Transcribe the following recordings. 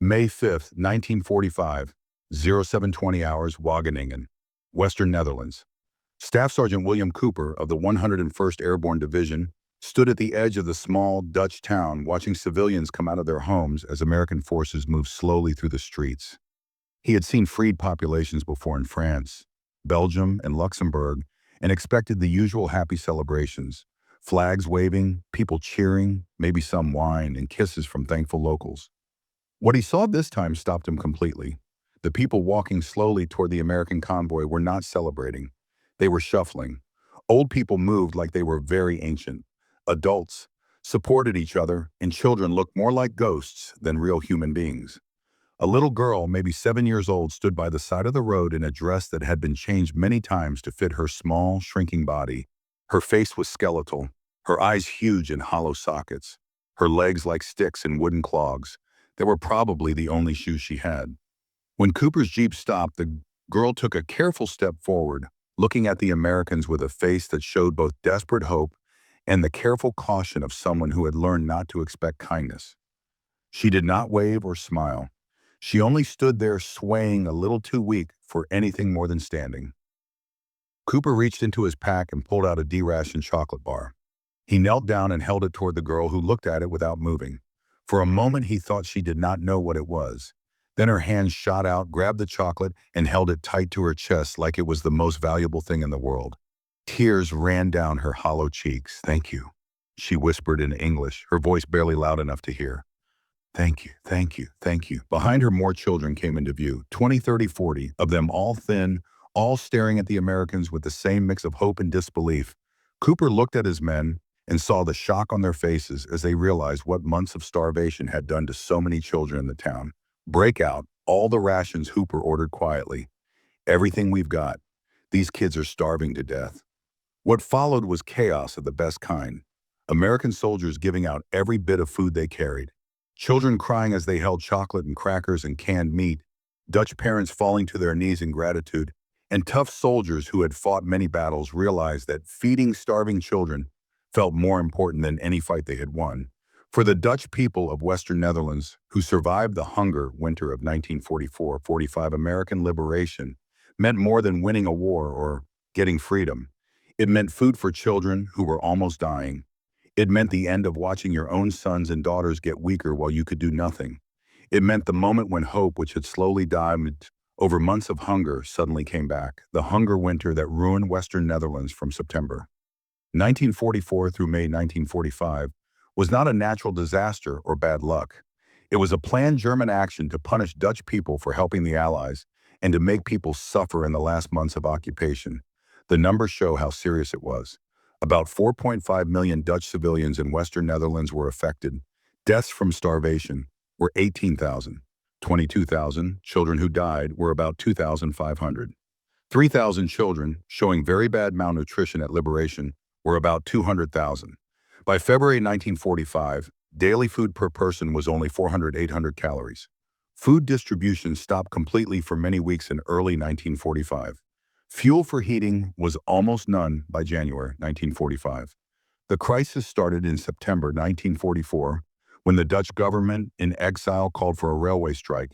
May 5th, 1945, 0720 hours, Wageningen, Western Netherlands. Staff Sergeant William Cooper of the 101st Airborne Division stood at the edge of the small Dutch town watching civilians come out of their homes as American forces moved slowly through the streets. He had seen freed populations before in France, Belgium, and Luxembourg, and expected the usual happy celebrations, flags waving, people cheering, maybe some wine, and kisses from thankful locals. What he saw this time stopped him completely. The people walking slowly toward the American convoy were not celebrating. They were shuffling. Old people moved like they were very ancient. Adults supported each other, and children looked more like ghosts than real human beings. A little girl, maybe 7 years old, stood by the side of the road in a dress that had been changed many times to fit her small, shrinking body. Her face was skeletal, her eyes huge in hollow sockets, her legs like sticks in wooden clogs. They were probably the only shoes she had. When Cooper's Jeep stopped, the girl took a careful step forward, looking at the Americans with a face that showed both desperate hope and the careful caution of someone who had learned not to expect kindness. She did not wave or smile. She only stood there swaying a little too weak for anything more than standing. Cooper reached into his pack and pulled out a de-rationed chocolate bar. He knelt down and held it toward the girl, who looked at it without moving. For a moment he thought she did not know what it was. Then her hand shot out, grabbed the chocolate, and held it tight to her chest like it was the most valuable thing in the world. Tears ran down her hollow cheeks. "Thank you," she whispered in English, her voice barely loud enough to hear. "Thank you, thank you, thank you." Behind her, more children came into view, 20, 30, 40 of them, all thin, all staring at the Americans with the same mix of hope and disbelief. Cooper looked at his men and saw the shock on their faces as they realized what months of starvation had done to so many children in the town. "Break out all the rations," Hooper ordered quietly. "Everything we've got. These kids are starving to death." What followed was chaos of the best kind. American soldiers giving out every bit of food they carried. Children crying as they held chocolate and crackers and canned meat. Dutch parents falling to their knees in gratitude. And tough soldiers who had fought many battles realized that feeding starving children felt more important than any fight they had won. For the Dutch people of Western Netherlands, who survived the hunger winter of 1944-45, American liberation meant more than winning a war or getting freedom. It meant food for children who were almost dying. It meant the end of watching your own sons and daughters get weaker while you could do nothing. It meant the moment when hope, which had slowly died over months of hunger, suddenly came back. The hunger winter that ruined Western Netherlands from September 1944 through May 1945 was not a natural disaster or bad luck. It was a planned German action to punish Dutch people for helping the Allies and to make people suffer in the last months of occupation. The numbers show how serious it was. About 4.5 million Dutch civilians in Western Netherlands were affected. Deaths from starvation were 18,000. 22,000 children who died were about 2,500. 3,000 children showing very bad malnutrition at liberation were about 200,000. By February 1945, daily food per person was only 400-800 calories. Food distribution stopped completely for many weeks in early 1945. Fuel for heating was almost none by January 1945. The crisis started in September 1944 when the Dutch government in exile called for a railway strike.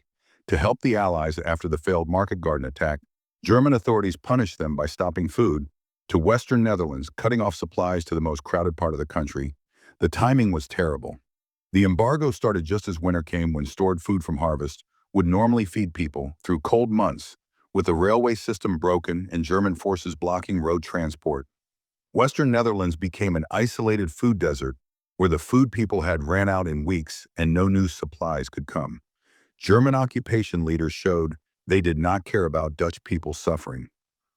To help the Allies after the failed market garden attack, German authorities punished them by stopping food to Western Netherlands, cutting off supplies to the most crowded part of the country. The timing was terrible. The embargo started just as winter came, when stored food from harvest would normally feed people through cold months. With the railway system broken and German forces blocking road transport, Western Netherlands became an isolated food desert where the food people had ran out in weeks and no new supplies could come. German occupation leaders showed they did not care about Dutch people's suffering.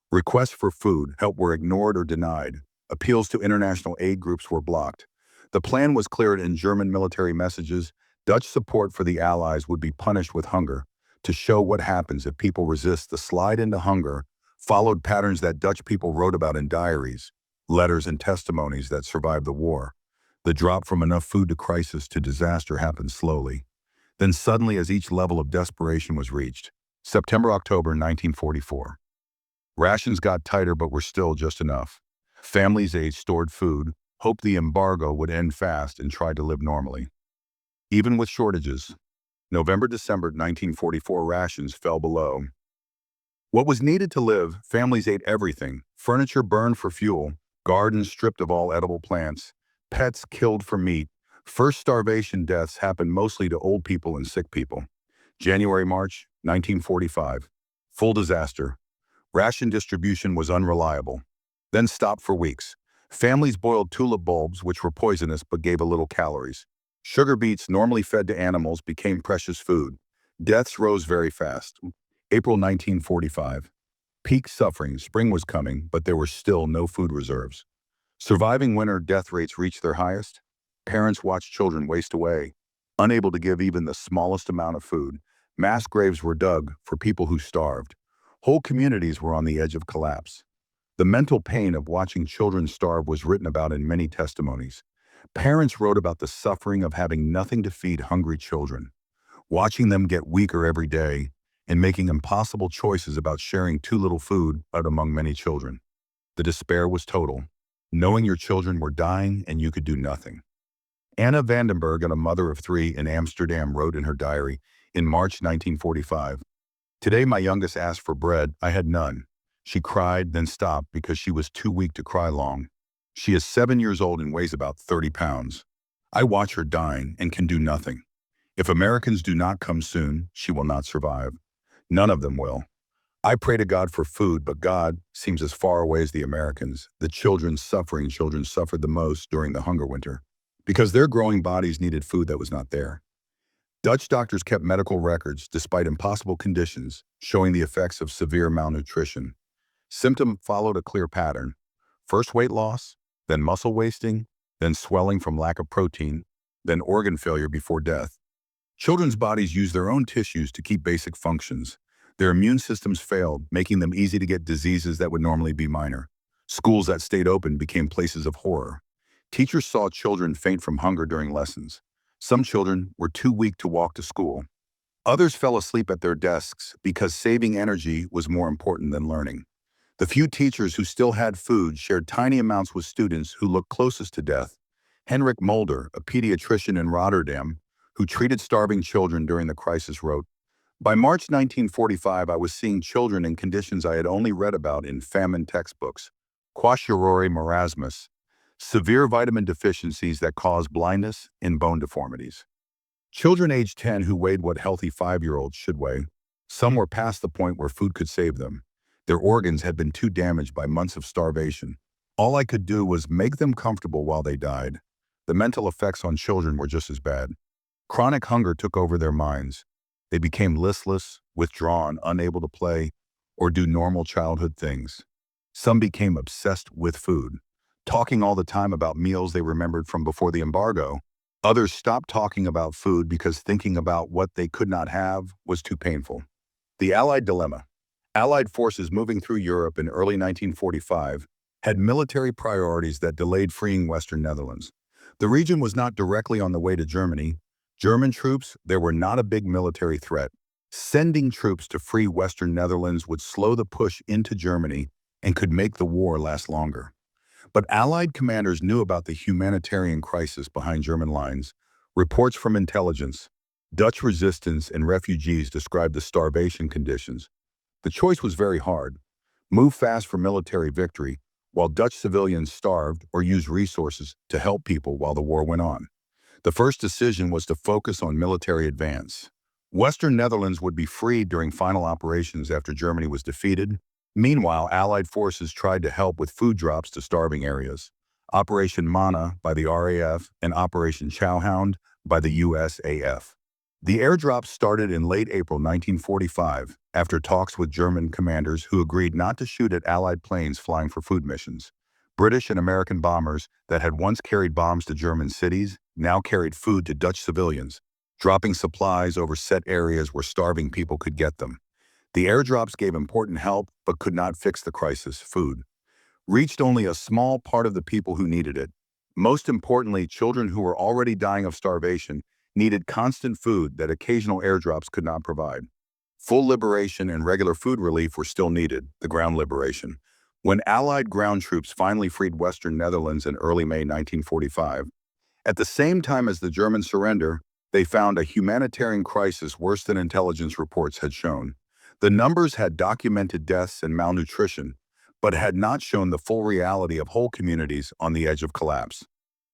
Requests for food help were ignored or denied. Appeals to international aid groups were blocked. The plan was clear in German military messages. Dutch support for the Allies would be punished with hunger. To show what happens if people resist, the slide into hunger followed patterns that Dutch people wrote about in diaries, letters, and testimonies that survived the war. The drop from enough food to crisis to disaster happened slowly. Then suddenly, as each level of desperation was reached, September-October 1944. Rations got tighter but were still just enough. Families ate stored food, hoped the embargo would end fast, and tried to live normally. Even with shortages, November-December 1944 rations fell below what was needed to live. Families ate everything. Furniture burned for fuel, gardens stripped of all edible plants, pets killed for meat. First starvation deaths happened mostly to old people and sick people. January-March 1945. Full disaster. Ration distribution was unreliable. Then stopped for weeks. Families boiled tulip bulbs, which were poisonous but gave a little calories. Sugar beets, normally fed to animals, became precious food. Deaths rose very fast. April 1945. Peak suffering. Spring was coming, but there were still no food reserves. Surviving winter, death rates reached their highest. Parents watched children waste away, unable to give even the smallest amount of food. Mass graves were dug for people who starved. Whole communities were on the edge of collapse. The mental pain of watching children starve was written about in many testimonies. Parents wrote about the suffering of having nothing to feed hungry children, watching them get weaker every day, and making impossible choices about sharing too little food out among many children. The despair was total, knowing your children were dying and you could do nothing. Anna Vandenberg, a mother of 3 in Amsterdam, wrote in her diary in March 1945, "Today my youngest asked for bread. I had none. She cried, then stopped because she was too weak to cry long. She is 7 years old and weighs about 30 pounds. I watch her dying and can do nothing. If Americans do not come soon, she will not survive. None of them will. I pray to God for food, but God seems as far away as the Americans. The children suffered the most during the hunger winter because their growing bodies needed food that was not there. Dutch doctors kept medical records despite impossible conditions, showing the effects of severe malnutrition. Symptom followed a clear pattern. First weight loss, then muscle wasting, then swelling from lack of protein, then organ failure before death. Children's bodies use their own tissues to keep basic functions. Their immune systems failed, making them easy to get diseases that would normally be minor. Schools that stayed open became places of horror. Teachers saw children faint from hunger during lessons. Some children were too weak to walk to school. Others fell asleep at their desks because saving energy was more important than learning. The few teachers who still had food shared tiny amounts with students who looked closest to death. Henrik Mulder, a pediatrician in Rotterdam, who treated starving children during the crisis, wrote, "By March 1945, I was seeing children in conditions I had only read about in famine textbooks. Kwashiorkor marasmus, severe vitamin deficiencies that cause blindness and bone deformities. Children aged 10 who weighed what healthy 5-year-olds should weigh. Some were past the point where food could save them. Their organs had been too damaged by months of starvation. All I could do was make them comfortable while they died. The mental effects on children were just as bad. Chronic hunger took over their minds. They became listless, withdrawn, unable to play or do normal childhood things. Some became obsessed with food, talking all the time about meals they remembered from before the embargo. Others stopped talking about food because thinking about what they could not have was too painful." The Allied dilemma. Allied forces moving through Europe in early 1945 had military priorities that delayed freeing Western Netherlands. The region was not directly on the way to Germany. German troops, there were not a big military threat. Sending troops to free Western Netherlands would slow the push into Germany and could make the war last longer. But Allied commanders knew about the humanitarian crisis behind German lines. Reports from intelligence, Dutch resistance, and refugees described the starvation conditions. The choice was very hard. Move fast for military victory, while Dutch civilians starved, or use resources to help people while the war went on. The first decision was to focus on military advance. Western Netherlands would be freed during final operations after Germany was defeated. Meanwhile, Allied forces tried to help with food drops to starving areas. Operation Mana by the RAF and Operation Chowhound by the USAF. The airdrops started in late April 1945 after talks with German commanders who agreed not to shoot at Allied planes flying for food missions. British and American bombers that had once carried bombs to German cities now carried food to Dutch civilians, dropping supplies over set areas where starving people could get them. The airdrops gave important help but could not fix the crisis. Food reached only a small part of the people who needed it. Most importantly, children who were already dying of starvation needed constant food that occasional airdrops could not provide. Full liberation and regular food relief were still needed, the ground liberation. When Allied ground troops finally freed Western Netherlands in early May 1945, at the same time as the German surrender, They found a humanitarian crisis worse than intelligence reports had shown. The numbers had documented deaths and malnutrition, but had not shown the full reality of whole communities on the edge of collapse.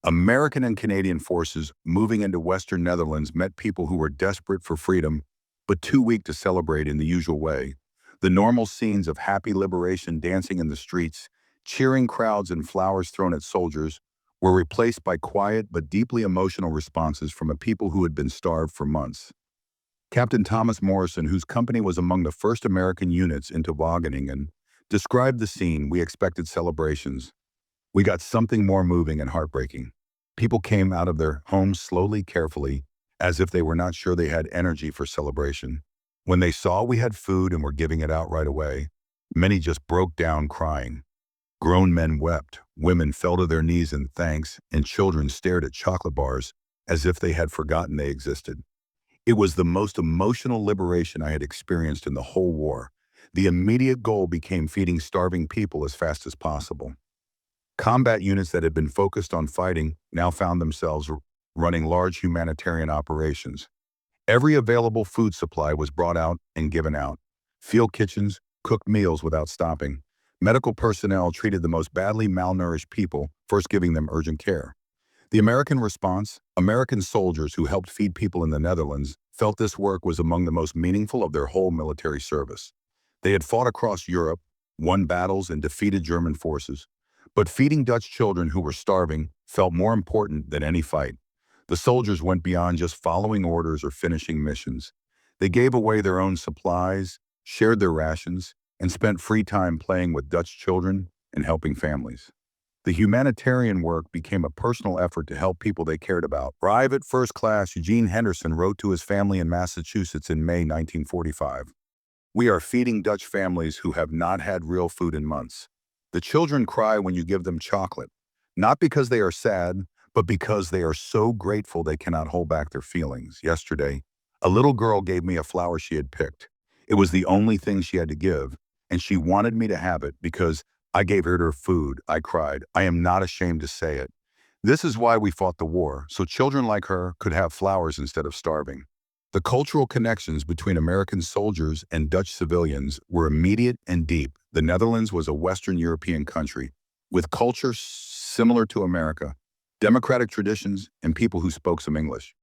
American and Canadian forces moving into Western Netherlands met people who were desperate for freedom, but too weak to celebrate in the usual way. The normal scenes of happy liberation dancing in the streets, cheering crowds and flowers thrown at soldiers, were replaced by quiet but deeply emotional responses from a people who had been starved for months. Captain Thomas Morrison, whose company was among the first American units into Wageningen, described the scene. We expected celebrations. We got something more moving and heartbreaking. People came out of their homes slowly, carefully, as if they were not sure they had energy for celebration. When they saw we had food and were giving it out right away, many just broke down crying. Grown men wept, women fell to their knees in thanks, and children stared at chocolate bars as if they had forgotten they existed. It was the most emotional liberation I had experienced in the whole war. The immediate goal became feeding starving people as fast as possible. Combat units that had been focused on fighting now found themselves running large humanitarian operations. Every available food supply was brought out and given out. Field kitchens cooked meals without stopping. Medical personnel treated the most badly malnourished people, first giving them urgent care. The American response, American soldiers who helped feed people in the Netherlands, felt this work was among the most meaningful of their whole military service. They had fought across Europe, won battles, and defeated German forces. But feeding Dutch children who were starving felt more important than any fight. The soldiers went beyond just following orders or finishing missions. They gave away their own supplies, shared their rations, and spent free time playing with Dutch children and helping families. The humanitarian work became a personal effort to help people they cared about. Private First Class Eugene Henderson wrote to his family in Massachusetts in May 1945. We are feeding Dutch families who have not had real food in months. The children cry when you give them chocolate, not because they are sad, but because they are so grateful they cannot hold back their feelings. Yesterday, a little girl gave me a flower she had picked. It was the only thing she had to give, and she wanted me to have it because I gave her food. I cried. I am not ashamed to say it. This is why we fought the war, so children like her could have flowers instead of starving. The cultural connections between American soldiers and Dutch civilians were immediate and deep. The Netherlands was a Western European country with culture similar to America, democratic traditions, and people who spoke some English.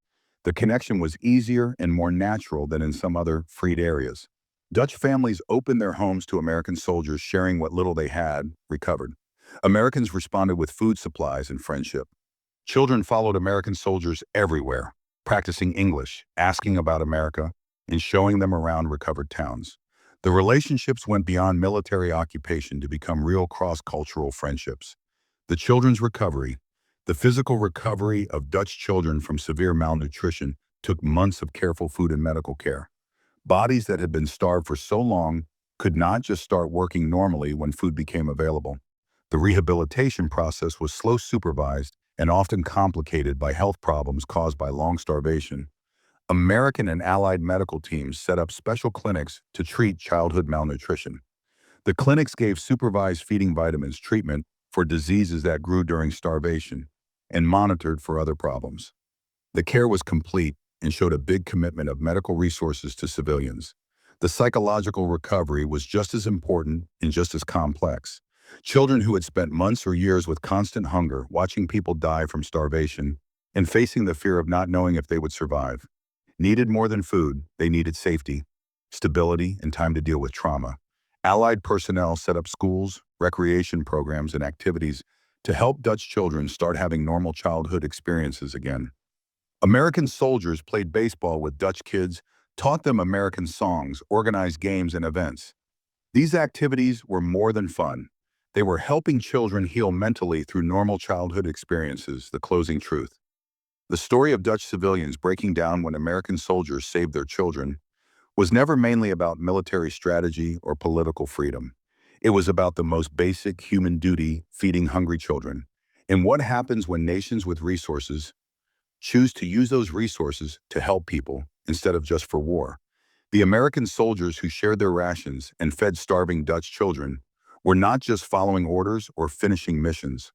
The connection was easier and more natural than in some other freed areas. Dutch families opened their homes to American soldiers, sharing what little they had recovered. Americans responded with food supplies and friendship. Children followed American soldiers everywhere, practicing English, asking about America, and showing them around recovered towns. The relationships went beyond military occupation to become real cross-cultural friendships. The children's recovery, the physical recovery of Dutch children from severe malnutrition, took months of careful food and medical care. Bodies that had been starved for so long could not just start working normally when food became available. The rehabilitation process was slow, supervised, and often complicated by health problems caused by long starvation. American and Allied medical teams set up special clinics to treat childhood malnutrition. The clinics gave supervised feeding vitamins treatment for diseases that grew during starvation and monitored for other problems. The care was complete and showed a big commitment of medical resources to civilians. The psychological recovery was just as important and just as complex. Children who had spent months or years with constant hunger, watching people die from starvation, and facing the fear of not knowing if they would survive, needed more than food. They needed safety, stability, and time to deal with trauma. Allied personnel set up schools, recreation programs, and activities to help Dutch children start having normal childhood experiences again. American soldiers played baseball with Dutch kids, taught them American songs, organized games and events. These activities were more than fun. They were helping children heal mentally through normal childhood experiences. The closing truth. The story of Dutch civilians breaking down when American soldiers saved their children was never mainly about military strategy or political freedom. It was about the most basic human duty, feeding hungry children. And what happens when nations with resources choose to use those resources to help people instead of just for war? The American soldiers who shared their rations and fed starving Dutch children were not just following orders or finishing missions.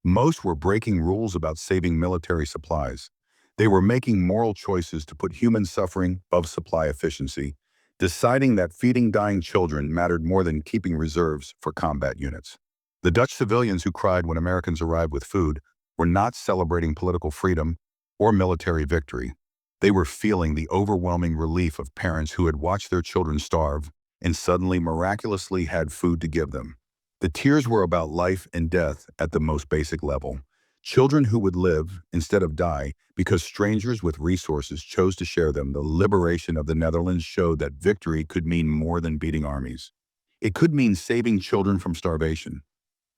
Most were breaking rules about saving military supplies. They were making moral choices to put human suffering above supply efficiency, deciding that feeding dying children mattered more than keeping reserves for combat units. The Dutch civilians who cried when Americans arrived with food were not celebrating political freedom or military victory. They were feeling the overwhelming relief of parents who had watched their children starve and suddenly miraculously had food to give them. The tears were about life and death at the most basic level. Children who would live instead of die because strangers with resources chose to share them. The liberation of the Netherlands showed that victory could mean more than beating armies. It could mean saving children from starvation.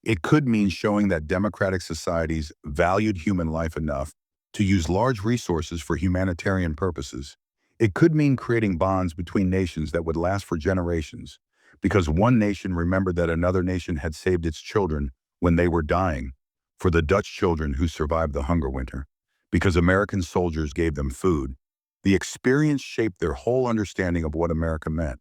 It could mean showing that democratic societies valued human life enough to use large resources for humanitarian purposes. It could mean creating bonds between nations that would last for generations, because one nation remembered that another nation had saved its children when they were dying. For the Dutch children who survived the hunger winter, because American soldiers gave them food, the experience shaped their whole understanding of what America meant.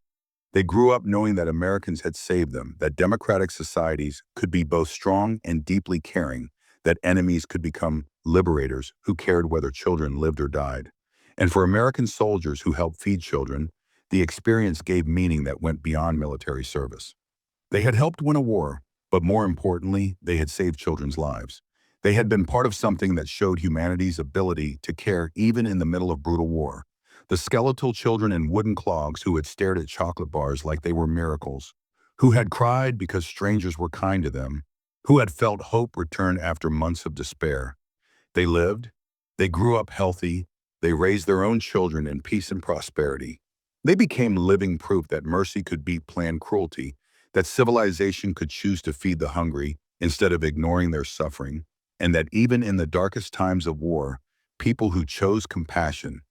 They grew up knowing that Americans had saved them, that democratic societies could be both strong and deeply caring, that enemies could become liberators who cared whether children lived or died. And for American soldiers who helped feed children, the experience gave meaning that went beyond military service. They had helped win a war, but more importantly, they had saved children's lives. They had been part of something that showed humanity's ability to care even in the middle of brutal war. The skeletal children in wooden clogs who had stared at chocolate bars like they were miracles, who had cried because strangers were kind to them, who had felt hope return after months of despair. They lived, they grew up healthy, they raised their own children in peace and prosperity. They became living proof that mercy could beat planned cruelty, that civilization could choose to feed the hungry instead of ignoring their suffering, and that even in the darkest times of war, people who chose compassion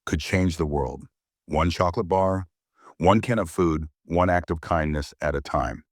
could change the world. One chocolate bar, one can of food, one act of kindness at a time.